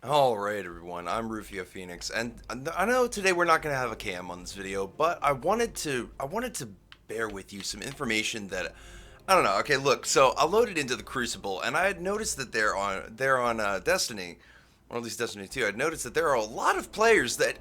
Alright everyone, I'm Rufio Phoenix, and I know today we're not going to have a cam on this video, but I wanted to bear with you some information that, I don't know. Okay, look, so I loaded into the Crucible, and I had noticed that they're on Destiny, or at least Destiny 2, I'd noticed that there are a lot of players that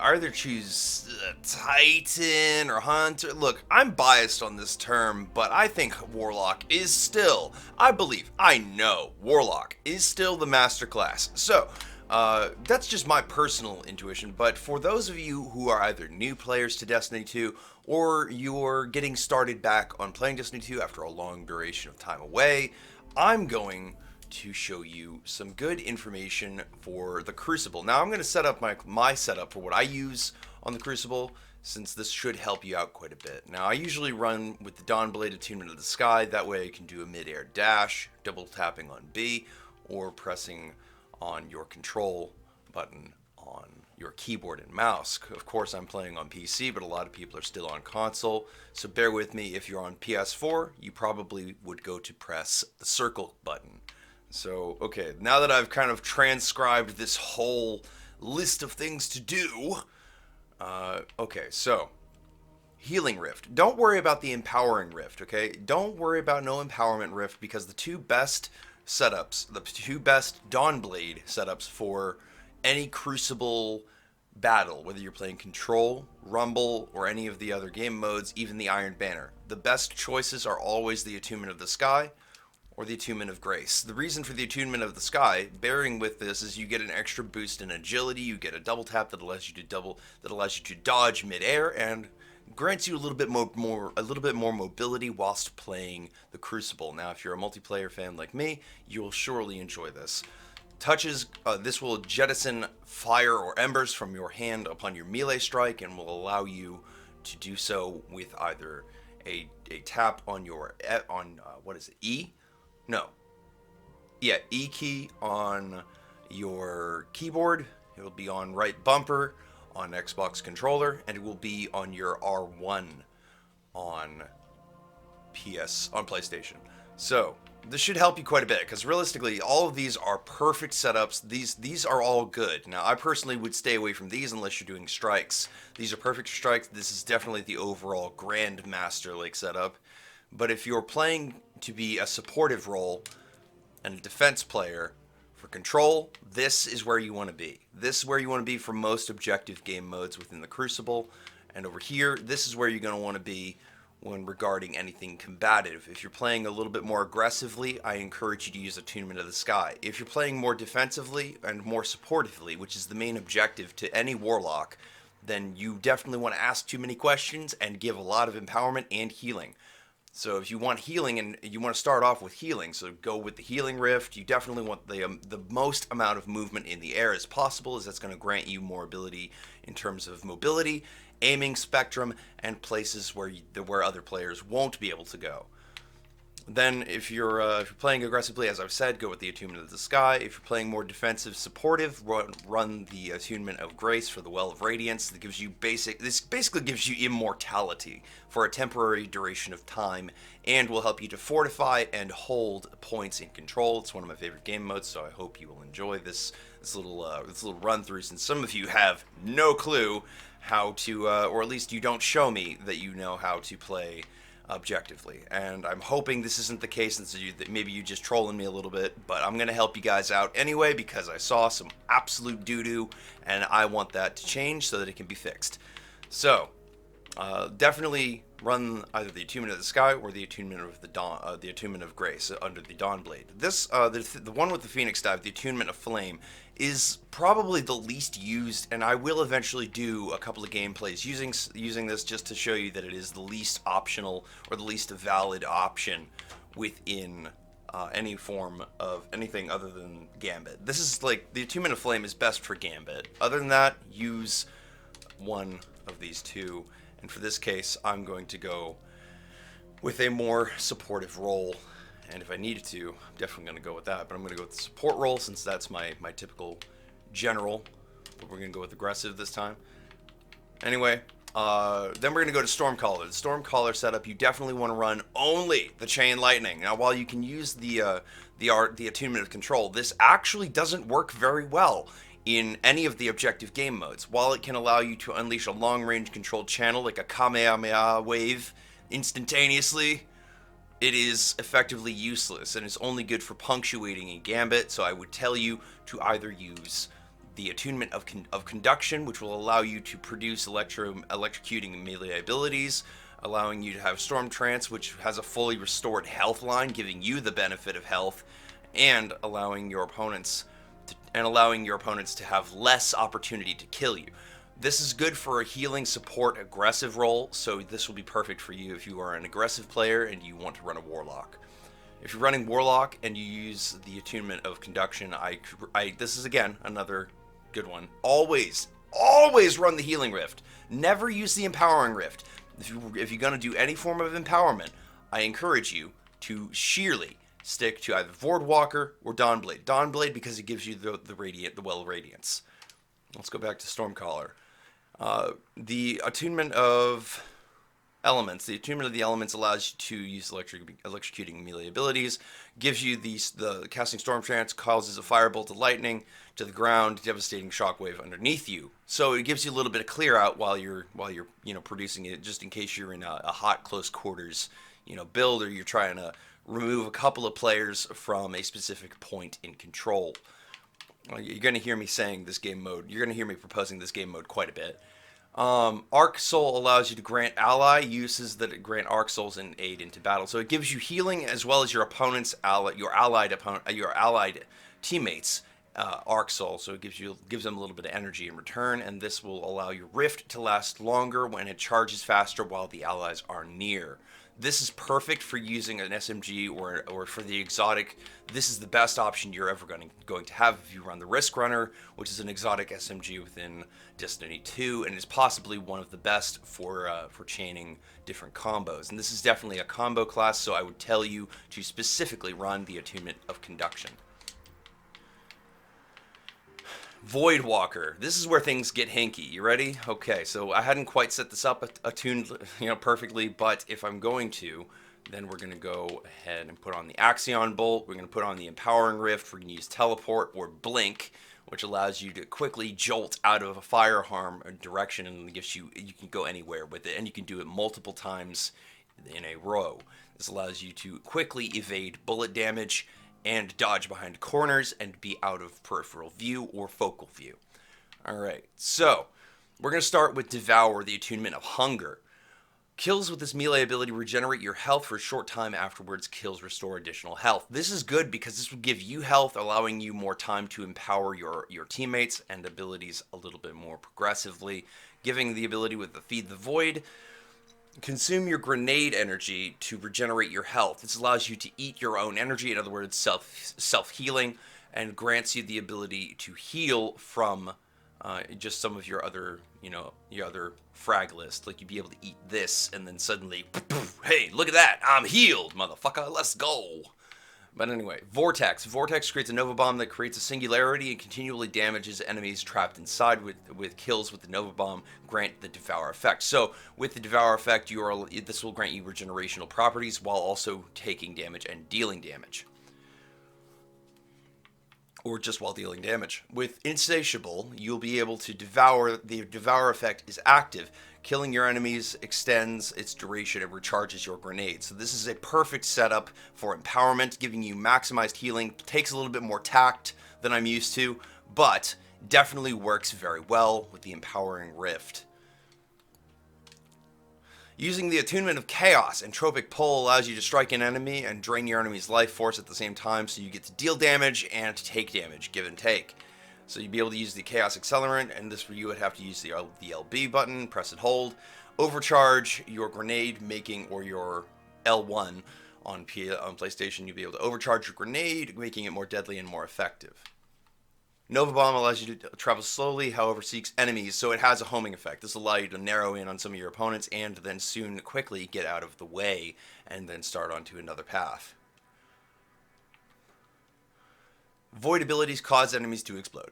either choose Titan or Hunter. Look, I'm biased on this term, but I think Warlock is still, I know Warlock is still the master class. So, that's just my personal intuition, but for those of you who are either new players to Destiny 2, or you're getting started back on playing Destiny 2 after a long duration of time away, I'm going to show you some good information for the Crucible. Now I'm going to set up my setup for what I use on the Crucible, since this should help you out quite a bit. Now I usually run with the Dawnblade Attunement of the Sky. That way I can do a mid-air dash, double tapping on B, or pressing on your control button on your keyboard and mouse. Of course I'm playing on PC, but a lot of people are still on console, so bear with me. If you're on PS4, you probably would go to press the circle button. So, okay, now that I've kind of transcribed this whole list of things to do, okay, so, Healing Rift. Don't worry about the Empowering Rift, okay? Don't worry about no Empowerment Rift, because the two best setups, the two best Dawnblade setups for any Crucible battle, whether you're playing Control, Rumble, or any of the other game modes, even the Iron Banner, the best choices are always the Attunement of the Sky, or the Attunement of Grace. The reason for the Attunement of the Sky, bearing with this, is you get an extra boost in agility. You get a double tap that allows you to dodge midair and grants you a little bit more mobility whilst playing the Crucible. Now, if you're a multiplayer fan like me, you will surely enjoy this. This will jettison fire or embers from your hand upon your melee strike, and will allow you to do so with either a tap on your what is it, E? No. Yeah, E key on your keyboard. It will be on right bumper on Xbox controller, and it will be on your R1 on PlayStation. So, this should help you quite a bit, because realistically, all of these are perfect setups. These are all good. Now, I personally would stay away from these unless you're doing strikes. These are perfect for strikes. This is definitely the overall Grandmaster like setup. But if you're playing to be a supportive role and a defense player for Control, this is where you want to be. This is where you want to be for most objective game modes within the Crucible. And over here, this is where you're going to want to be when regarding anything combative. If you're playing a little bit more aggressively, I encourage you to use Attunement of the Sky. If you're playing more defensively and more supportively, which is the main objective to any Warlock, then you definitely want to ask too many questions and give a lot of empowerment and healing. So if you want healing and you want to start off with healing, so go with the Healing Rift. You definitely want the most amount of movement in the air as possible, as that's going to grant you more ability in terms of mobility, aiming spectrum, and places where other players won't be able to go. Then if you're playing aggressively, as I've said, go with the Attunement of the Sky. If you're playing more defensive, supportive, run the Attunement of Grace for the Well of Radiance. That gives you this basically gives you immortality for a temporary duration of time, and will help you to fortify and hold points in Control. It's one of my favorite game modes, so I hope you will enjoy this little run through, since some of you have no clue how to, or at least you don't show me that you know how to play objectively. And I'm hoping this isn't the case, and so maybe you're just trolling me a little bit, but I'm going to help you guys out anyway, because I saw some absolute doo-doo, and I want that to change so that it can be fixed. So, definitely run either the Attunement of the Sky or the Attunement of the Attunement of Grace under the Dawnblade. This, the one with the Phoenix Dive, the Attunement of Flame, is probably the least used, and I will eventually do a couple of gameplays using this just to show you that it is the least optional or the least valid option within any form of anything other than Gambit. This is like, the Attunement of Flame is best for Gambit. Other than that, use one of these two, and for this case, I'm going to go with a more supportive role. And if I needed to, I'm definitely going to go with that. But I'm going to go with the support role, since that's my typical general. But we're going to go with aggressive this time. Anyway, Then we're going to go to Stormcaller. The Stormcaller setup, you definitely want to run only the Chain Lightning. Now, while you can use the Attunement of Control, this actually doesn't work very well in any of the objective game modes. While it can allow you to unleash a long-range controlled channel like a Kamehameha wave instantaneously, it is effectively useless and is only good for punctuating a gambit. So I would tell you to either use the Attunement of Conduction, which will allow you to produce electrocuting melee abilities, allowing you to have Storm Trance, which has a fully restored health line, giving you the benefit of health, and allowing your opponents to have less opportunity to kill you. This is good for a healing support aggressive role, so this will be perfect for you if you are an aggressive player and you want to run a Warlock. If you're running Warlock and you use the Attunement of Conduction, this is again another good one. Always run the Healing Rift. Never use the Empowering Rift. If you're going to do any form of empowerment, I encourage you to sheerly stick to either Voidwalker or Dawnblade. Dawnblade because it gives you the Well Radiance. Let's go back to Stormcaller. The Attunement of Elements. The Attunement of the Elements allows you to use electrocuting melee abilities, gives you the casting Storm Trance, causes a firebolt of lightning to the ground, devastating shockwave underneath you. So it gives you a little bit of clear out while you're producing it, just in case you're in a hot close quarters build, or you're trying to remove a couple of players from a specific point in control. You're going to hear me saying this game mode. You're going to hear me proposing this game mode quite a bit. Arc Soul allows you to grant ally uses that grant Arc Souls and aid into battle. So it gives you healing as well as your opponent's your allied teammates Arc Soul. So it gives them a little bit of energy in return, and this will allow your Rift to last longer when it charges faster while the allies are near. This is perfect for using an SMG or for the exotic. This is the best option you're ever going to have if you run the Risk Runner, which is an exotic SMG within Destiny 2, and is possibly one of the best for chaining different combos. And this is definitely a combo class, so I would tell you to specifically run the Attunement of Conduction. Voidwalker. This is where things get hinky. You ready? Okay, so I hadn't quite set this up attuned, perfectly, but if I'm going to, then we're going to go ahead and put on the Axion Bolt. We're going to put on the Empowering Rift. We're going to use Teleport or Blink, which allows you to quickly jolt out of a fire harm direction, and gives you can go anywhere with it, and you can do it multiple times in a row. This allows you to quickly evade bullet damage and dodge behind corners and be out of peripheral view or focal view. Alright, so we're going to start with Devour, the Attunement of Hunger. Kills with this melee ability regenerate your health for a short time afterwards. Kills restore additional health. This is good because this will give you health, allowing you more time to empower your teammates and abilities a little bit more progressively. Giving the ability with the Feed the Void. Consume your grenade energy to regenerate your health. This allows you to eat your own energy, in other words, self-healing, and grants you the ability to heal from just some of your other frag list. Like, you'd be able to eat this, and then suddenly, hey, look at that, I'm healed, motherfucker, let's go. But anyway, Vortex. Vortex creates a Nova Bomb that creates a singularity and continually damages enemies trapped inside. With kills with the Nova Bomb, grant the Devour effect. So with the Devour effect, this will grant you regenerational properties while also taking damage and dealing damage. Or just while dealing damage. With Insatiable, you'll be able to devour. The Devour effect is active. Killing your enemies extends its duration and recharges your grenades. So this is a perfect setup for empowerment, giving you maximized healing. Takes a little bit more tact than I'm used to, but definitely works very well with the Empowering Rift. Using the Attunement of Chaos, Entropic Pull allows you to strike an enemy and drain your enemy's life force at the same time, so you get to deal damage and take damage, give and take. So you'd be able to use the Chaos Accelerant, and this you would have to use the LB button, press and hold. Overcharge your grenade making, or your L1 on PlayStation, you'll be able to overcharge your grenade, making it more deadly and more effective. Nova Bomb allows you to travel slowly, however seeks enemies, so it has a homing effect. This will allow you to narrow in on some of your opponents and then soon quickly get out of the way and then start onto another path. Void abilities cause enemies to explode.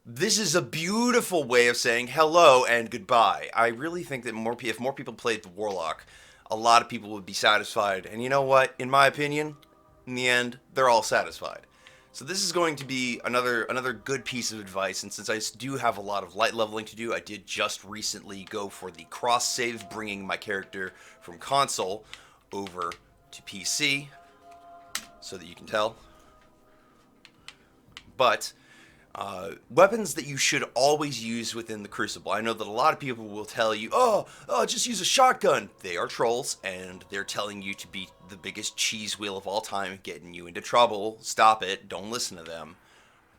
This is a beautiful way of saying hello and goodbye. I really think that if more people played the Warlock, a lot of people would be satisfied. And you know what? In my opinion, in the end, they're all satisfied. So this is going to be another good piece of advice. And since I do have a lot of light leveling to do, I did just recently go for the cross save, bringing my character from console over to PC, so that you can tell. But weapons that you should always use within the Crucible. I know that a lot of people will tell you, oh, just use a shotgun. They are trolls, and they're telling you to be the biggest cheese wheel of all time, getting you into trouble. Stop it. Don't listen to them.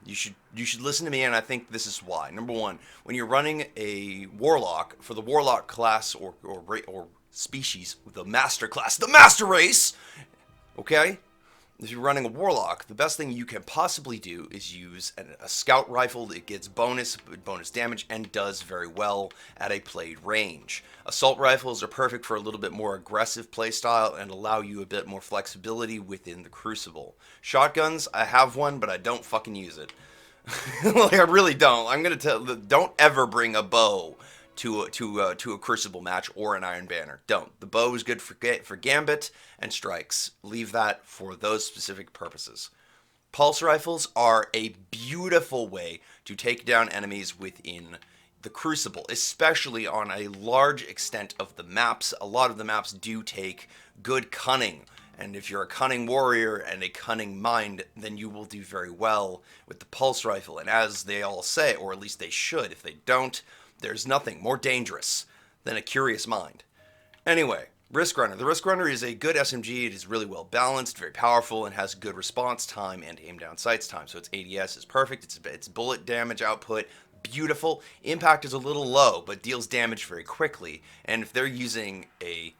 You should listen to me, and I think this is why. Number one, when you're running a Warlock, for the Warlock class or species, the Master class, the Master Race, okay? If you're running a Warlock, the best thing you can possibly do is use a Scout Rifle that gets bonus damage and does very well at a played range. Assault Rifles are perfect for a little bit more aggressive playstyle and allow you a bit more flexibility within the Crucible. Shotguns, I have one, but I don't fucking use it. Like, I really don't. I'm gonna don't ever bring a bow to a Crucible match or an Iron Banner. Don't. The bow is good for Gambit and strikes. Leave that for those specific purposes. Pulse rifles are a beautiful way to take down enemies within the Crucible, especially on a large extent of the maps. A lot of the maps do take good cunning, and if you're a cunning warrior and a cunning mind, then you will do very well with the pulse rifle. And as they all say, or at least they should, if they don't, there's nothing more dangerous than a curious mind. Anyway, Risk Runner. The Risk Runner is a good SMG. It is really well balanced, very powerful, and has good response time and aim down sights time. So its ADS is perfect. Its bullet damage output, beautiful. Impact is a little low, but deals damage very quickly. And if they're using an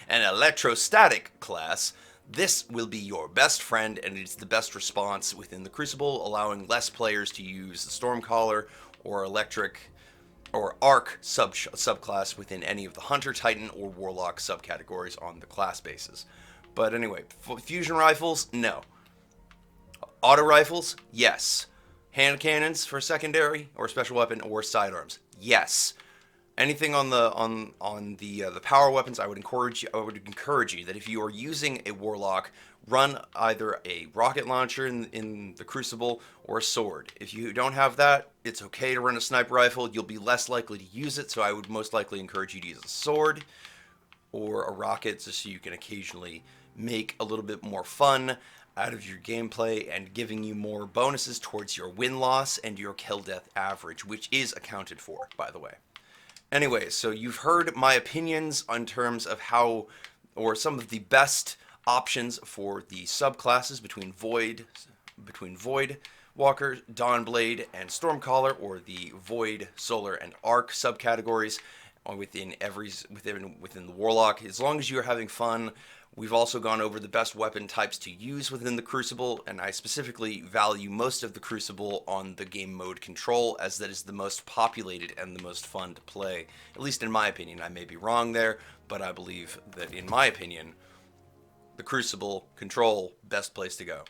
electrostatic class, this will be your best friend, and it's the best response within the Crucible, allowing less players to use the Stormcaller or Electric or Arc subclass within any of the Hunter, Titan, or Warlock subcategories on the class basis. But anyway, fusion rifles, no. Auto rifles, yes. Hand cannons for secondary or special weapon or sidearms, yes. Anything on the power weapons, I would encourage you that if you are using a Warlock, run either a rocket launcher in the Crucible or a sword. If you don't have that, it's okay to run a sniper rifle. You'll be less likely to use it, so I would most likely encourage you to use a sword or a rocket, just so you can occasionally make a little bit more fun out of your gameplay and giving you more bonuses towards your win-loss and your kill-death average, which is accounted for, by the way. Anyway, so you've heard my opinions in terms of how, or some of the best options for the subclasses between Void Walker, Dawnblade, and Stormcaller, or the Void, Solar, and Arc subcategories within the Warlock. As long as you're having fun. We've also gone over the best weapon types to use within the Crucible, and I specifically value most of the Crucible on the game mode control, as that is the most populated and the most fun to play. At least in my opinion. I may be wrong there, but I believe that in my opinion, the Crucible control, best place to go.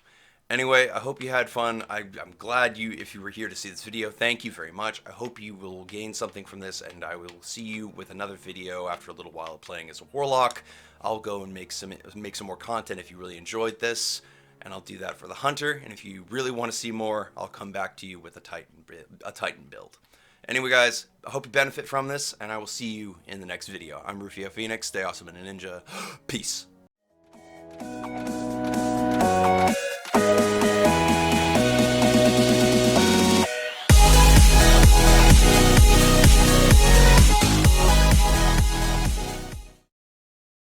Anyway, I hope you had fun. I'm glad if you were here to see this video, thank you very much. I hope you will gain something from this, and I will see you with another video after a little while of playing as a Warlock. I'll go and make some more content if you really enjoyed this, and I'll do that for the Hunter. And if you really want to see more, I'll come back to you with a Titan build. Anyway, guys, I hope you benefit from this, and I will see you in the next video. I'm Rufio Phoenix. Stay awesome and a ninja. Peace.